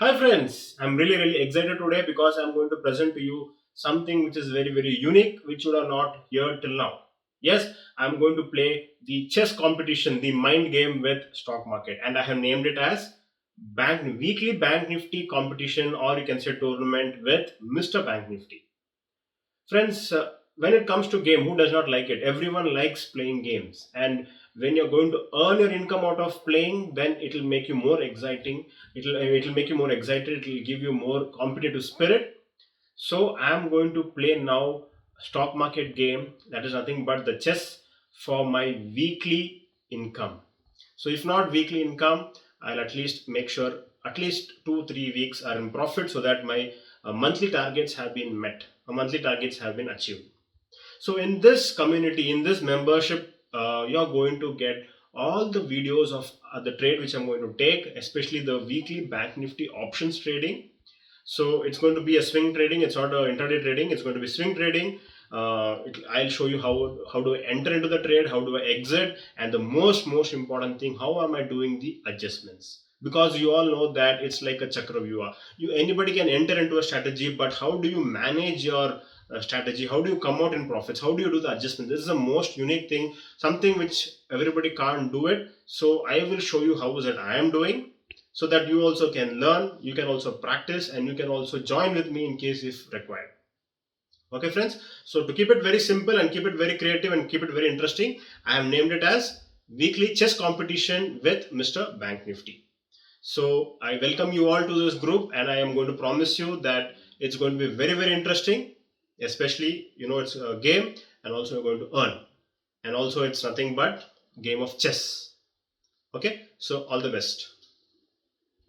Hi friends, I'm really excited today because I'm going to present to you something which is very unique which you are not here till now. Yes, I'm going to play the chess competition, the mind game with stock market, and I have named it as Bank Nifty competition, or you can say tournament with Mr. Bank Nifty. Friends, when it comes to game, who does not like it? Everyone likes playing games, and when you're going to earn your income out of playing, then it will make you more exciting. It'll make you more excited. It will give you more competitive spirit. So I'm going to play now stock market game, that is nothing but the chess, for my weekly income. So if not weekly income, I'll at least make sure at least 2 3 weeks are in profit, so that my monthly targets have been met, monthly targets have been achieved. So in this community, in this membership, you're going to get all the videos of the trade which I'm going to take, especially the weekly Bank Nifty options trading. So it's going to be a swing trading. It's not a intraday trading. It's going to be swing trading. I'll show you how do I enter into the trade, how do I exit, and the most important thing, how am I doing the adjustments? Because you all know that it's like a chakravyuha. You anybody can enter into a strategy, but how do you manage your strategy? How do you come out in profits? How do you do the adjustment? This is the most unique thing, something which everybody can't do it. So I will show you how is it I am doing, so that you also can learn, you can also practice, and you can also join with me in case if required. Okay friends, so to keep it very simple and keep it very creative and keep it very interesting, I have named it as weekly chess competition with Mr. Bank Nifty. So I welcome you all to this group, and I am going to promise you that it's going to be very interesting, especially it's a game, and also you're going to earn, and also it's nothing but game of chess. Okay, so all the best.